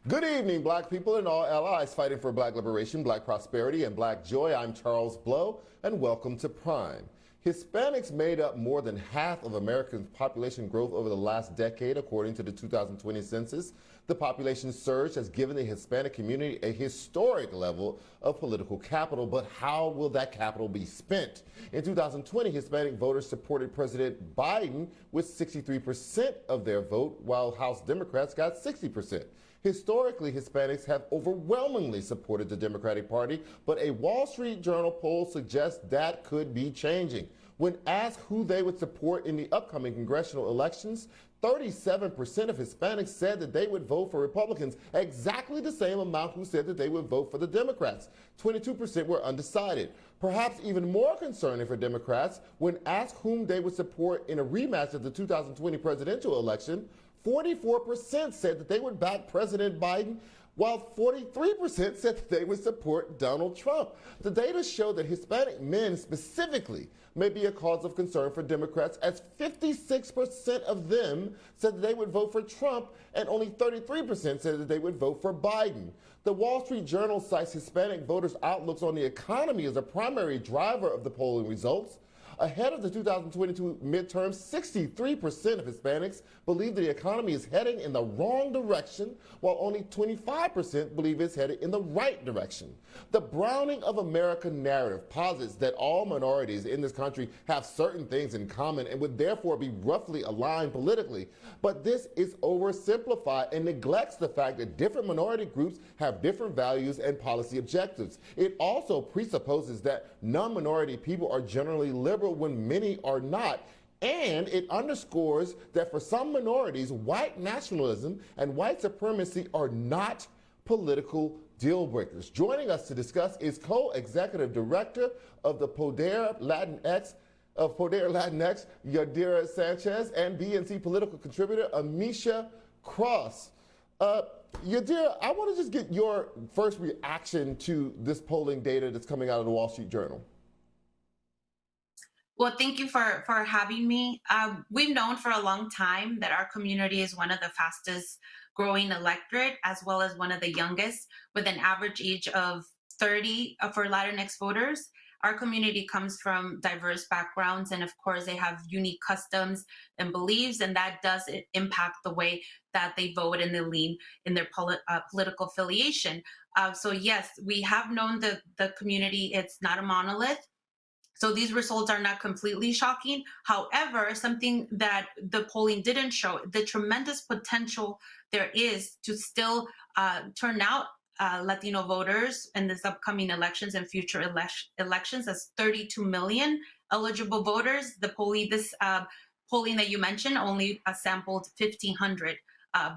Good evening, Black people and all allies fighting for Black liberation, Black prosperity, and Black joy. I'm Charles Blow, and welcome to Prime. Hispanics made up more than half of American population growth over the last decade, according to the 2020 census. The population surge has given the Hispanic community a historic level of political capital, but how will that capital be spent? In 2020, Hispanic voters supported President Biden with 63% of their vote, while House Democrats got 60%. Historically, Hispanics have overwhelmingly supported the Democratic Party, but a Wall Street Journal poll suggests that could be changing. When asked who they would support in the upcoming congressional elections, 37% of Hispanics said that they would vote for Republicans, exactly the same amount who said that they would vote for the Democrats. 22% were undecided. Perhaps even more concerning for Democrats, when asked whom they would support in a rematch of the 2020 presidential election, 44% said that they would back President Biden, while 43% said that they would support Donald Trump. The data show that Hispanic men specifically may be a cause of concern for Democrats, as 56% of them said that they would vote for Trump and only 33% said that they would vote for Biden. The Wall Street Journal cites Hispanic voters' outlooks on the economy as a primary driver of the polling results. Ahead of the 2022 midterms, 63% of Hispanics believe the economy is heading in the wrong direction, while only 25% believe it's headed in the right direction. The Browning of America narrative posits that all minorities in this country have certain things in common and would therefore be roughly aligned politically. But this is oversimplified and neglects the fact that different minority groups have different values and policy objectives. It also presupposes that non-minority people are generally liberal when many are not, and it underscores that for some minorities, white nationalism and white supremacy are not political deal breakers. Joining us to discuss is co-executive director of the Poder Latinx, Yadira Sanchez, and BNC political contributor Amisha Cross. Yadira, I want to just get your first reaction to this polling data that's coming out of the Wall Street Journal. Well, thank you for having me. We've known for a long time that our community is one of the fastest growing electorate, as well as one of the youngest, with an average age of 30 for Latinx voters. Our community comes from diverse backgrounds, and of course, they have unique customs and beliefs, and that does impact the way that they vote and they lean in their political affiliation. So yes, we have known the community. It's not a monolith. So these results are not completely shocking. However, something that the polling didn't show, the tremendous potential there is to still turn out Latino voters in this upcoming elections and future elections, as 32 million eligible voters. The polling, this polling that you mentioned, only sampled 1,500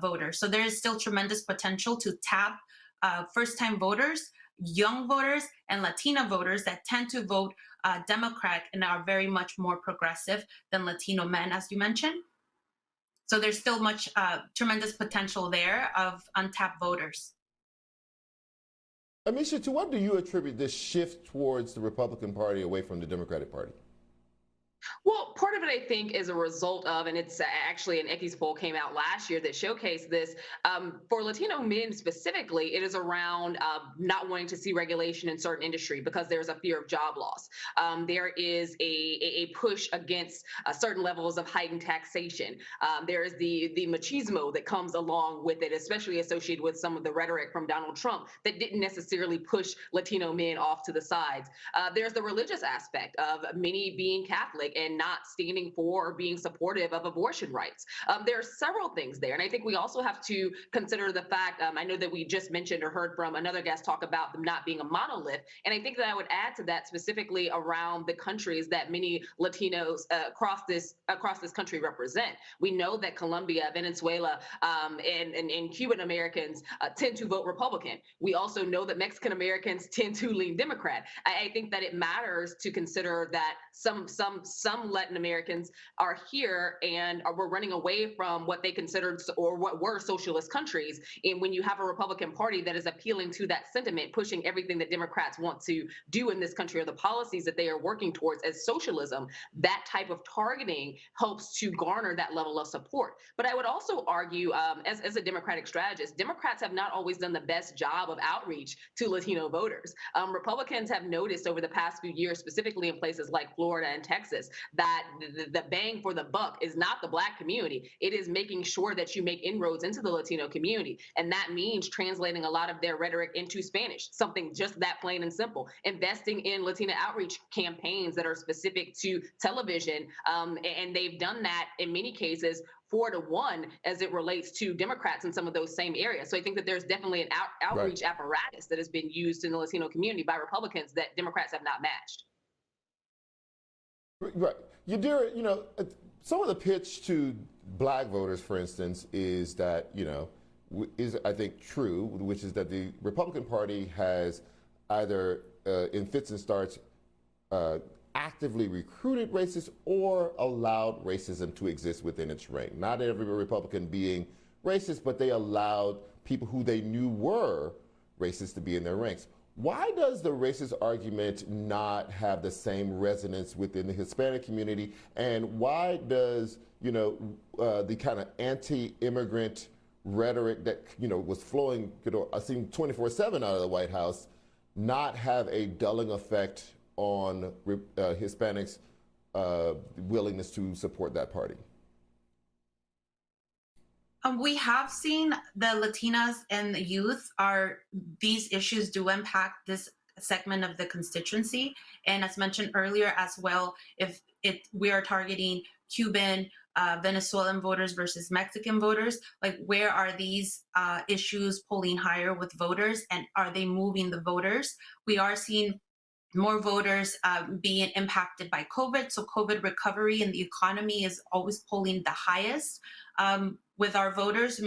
voters. So there is still tremendous potential to tap first-time voters, young voters, and Latina voters that tend to vote Democrat and are very much more progressive than Latino men, as you mentioned. So there's still much tremendous potential there of untapped voters. Amisha, to what do you attribute this shift towards the Republican Party away from the Democratic Party? Well, part of it, I think, is a result of, and it's actually an Ecky's poll came out last year that showcased this. For Latino men specifically, it is around not wanting to see regulation in certain industry because there's a fear of job loss. There is a push against certain levels of heightened taxation. There is the machismo that comes along with it, especially associated with some of the rhetoric from Donald Trump that didn't necessarily push Latino men off to the sides. There's the religious aspect of many being Catholic and not standing for or being supportive of abortion rights. There are several things there. And I think we also have to consider the fact, I know that we just mentioned or heard from another guest talk about them not being a monolith. And I think that I would add to that specifically around the countries that many Latinos across this country represent. We know that Colombia, Venezuela, and Cuban Americans tend to vote Republican. We also know that Mexican Americans tend to lean Democrat. I think that it matters to consider that some some Latin Americans are here and we're running away from what they considered or what were socialist countries. And when you have a Republican Party that is appealing to that sentiment, pushing everything that Democrats want to do in this country or the policies that they are working towards as socialism, that type of targeting helps to garner that level of support. But I would also argue, as a Democratic strategist, Democrats have not always done the best job of outreach to Latino voters. Republicans have noticed over the past few years, specifically in places like Florida and Texas, that the bang for the buck is not the Black community. It is making sure that you make inroads into the Latino community. And that means translating a lot of their rhetoric into Spanish, something just that plain and simple. Investing in Latina outreach campaigns that are specific to television. And they've done that in many cases 4-1 as it relates to Democrats in some of those same areas. So I think that there's definitely an outreach apparatus that has been used in the Latino community by Republicans that Democrats have not matched. Right. Yadira, some of the pitch to Black voters, for instance, is that, is, I think, true, which is that the Republican Party has either in fits and starts actively recruited racists or allowed racism to exist within its rank. Not every Republican being racist, but they allowed people who they knew were racist to be in their ranks. Why does the racist argument not have the same resonance within the Hispanic community? And why does, the kind of anti-immigrant rhetoric that, was flowing, I seem 24/7 out of the White House, not have a dulling effect on Hispanics' willingness to support that party? We have seen the Latinas and the youth these issues do impact this segment of the constituency. And as mentioned earlier as well, if we are targeting Cuban, Venezuelan voters versus Mexican voters, like where are these issues polling higher with voters and are they moving the voters? We are seeing more voters being impacted by COVID. So COVID recovery and the economy is always polling the highest with our voters,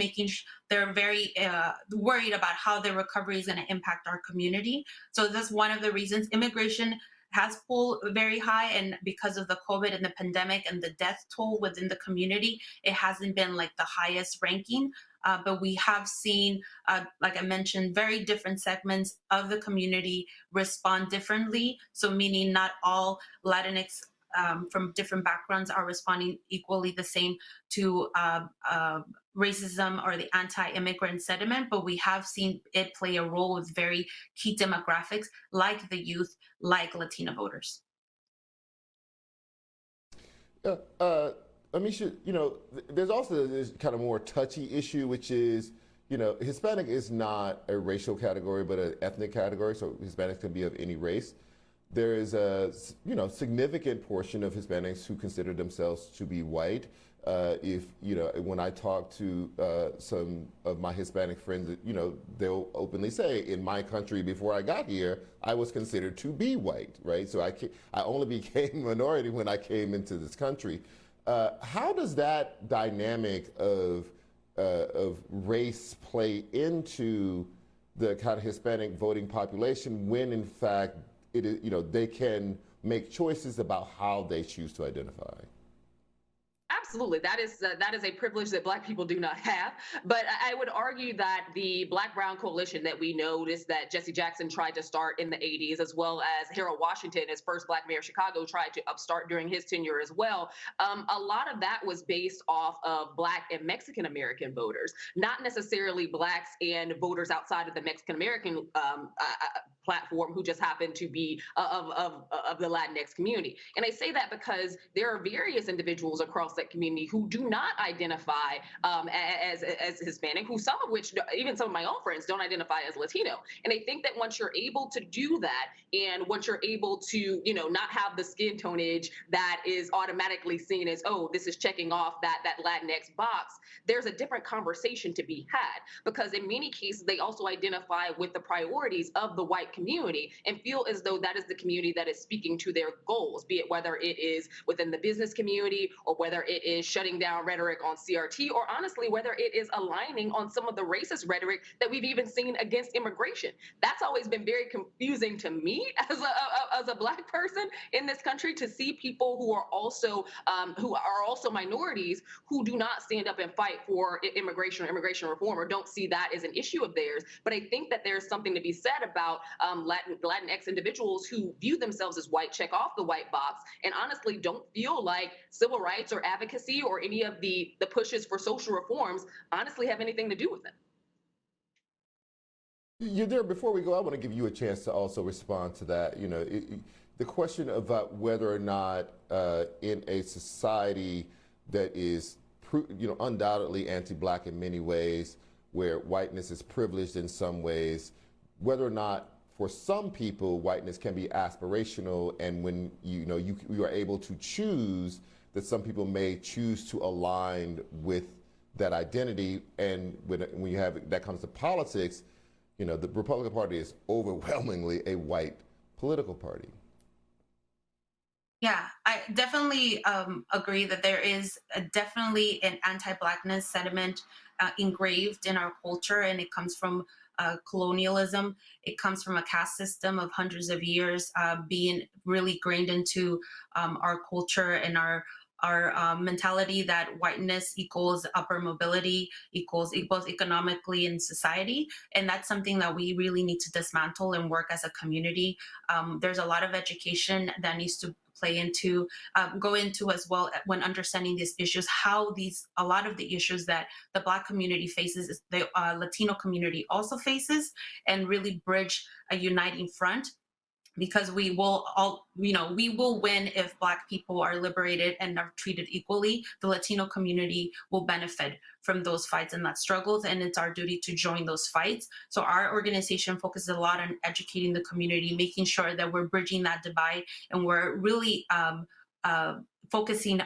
they're very worried about how the recovery is going to impact our community. So that's one of the reasons immigration has pulled very high, and because of the COVID and the pandemic and the death toll within the community, it hasn't been like the highest ranking. But we have seen, like I mentioned, very different segments of the community respond differently. So meaning not all Latinx from different backgrounds are responding equally the same to racism or the anti-immigrant sentiment, but we have seen it play a role with very key demographics like the youth, like Latina voters. Amisha, there's also this kind of more touchy issue, which is, Hispanic is not a racial category, but an ethnic category. So Hispanics can be of any race. There is a, significant portion of Hispanics who consider themselves to be white. When I talk to some of my Hispanic friends, they'll openly say, in my country before I got here, I was considered to be white, right? So I only became a minority when I came into this country. How does that dynamic of race play into the kind of Hispanic voting population when, in fact, it is, they can make choices about how they choose to identify? Absolutely. That is a privilege that Black people do not have. But I would argue that the Black-Brown coalition that we noticed that Jesse Jackson tried to start in the 80s, as well as Harold Washington, his first Black mayor of Chicago, tried to upstart during his tenure as well. A lot of that was based off of Black and Mexican American voters, not necessarily Blacks and voters outside of the Mexican American platform who just happen to be of the Latinx community. And I say that because there are various individuals across that community who do not identify as Hispanic, who some of which, even some of my own friends, don't identify as Latino. And I think that once you're able to do that, and once you're able to, not have the skin tonage that is automatically seen as, oh, this is checking off that Latinx box, there's a different conversation to be had. Because in many cases, they also identify with the priorities of the white community and feel as though that is the community that is speaking to their goals, be it whether it is within the business community or whether it is shutting down rhetoric on CRT, or honestly, whether it is aligning on some of the racist rhetoric that we've even seen against immigration. That's always been very confusing to me as a Black person in this country, to see people who are also minorities who do not stand up and fight for immigration or immigration reform, or don't see that as an issue of theirs. But I think that there's something to be said about Latinx individuals who view themselves as white, check off the white box, and honestly don't feel like civil rights or advocacy or any of the pushes for social reforms honestly have anything to do with them. Yadira, before we go, I want to give you a chance to also respond to that. You know, the question about whether or not in a society that is, undoubtedly anti-Black in many ways, where whiteness is privileged in some ways, whether or not for some people whiteness can be aspirational, and when you are able to choose, that some people may choose to align with that identity, and when you have that comes to politics, the Republican Party is overwhelmingly a white political party. Yeah, I definitely agree that there is definitely an anti-Blackness sentiment engraved in our culture, and it comes from colonialism. It comes from a caste system of hundreds of years being really grained into our culture and our mentality that whiteness equals upper mobility, equals economically in society. And that's something that we really need to dismantle and work as a community. There's a lot of education that needs to go into as well when understanding these issues, how a lot of the issues that the Black community faces, the Latino community also faces, and really bridge a uniting front. Because we will win if Black people are liberated and are treated equally. The Latino community will benefit from those fights and that struggles, and it's our duty to join those fights. So our organization focuses a lot on educating the community, making sure that we're bridging that divide, and we're really focusing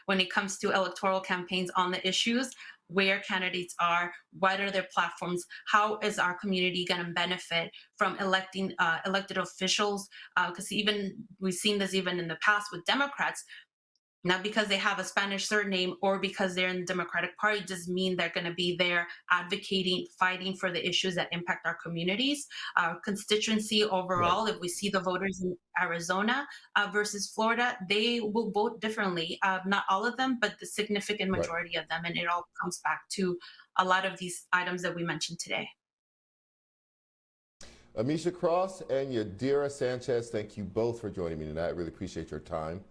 when it comes to electoral campaigns, on the issues, where candidates are, what are their platforms, how is our community going to benefit from electing elected officials, because we've seen this even in the past with Democrats. Not because they have a Spanish surname or because they're in the Democratic Party doesn't mean they're going to be there advocating, fighting for the issues that impact our communities. Our constituency overall, right. If we see the voters in Arizona versus Florida, they will vote differently. Not all of them, but the significant majority of them. And it all comes back to a lot of these items that we mentioned today. Ameshia Cross and Yadira Sanchez, thank you both for joining me tonight. I really appreciate your time.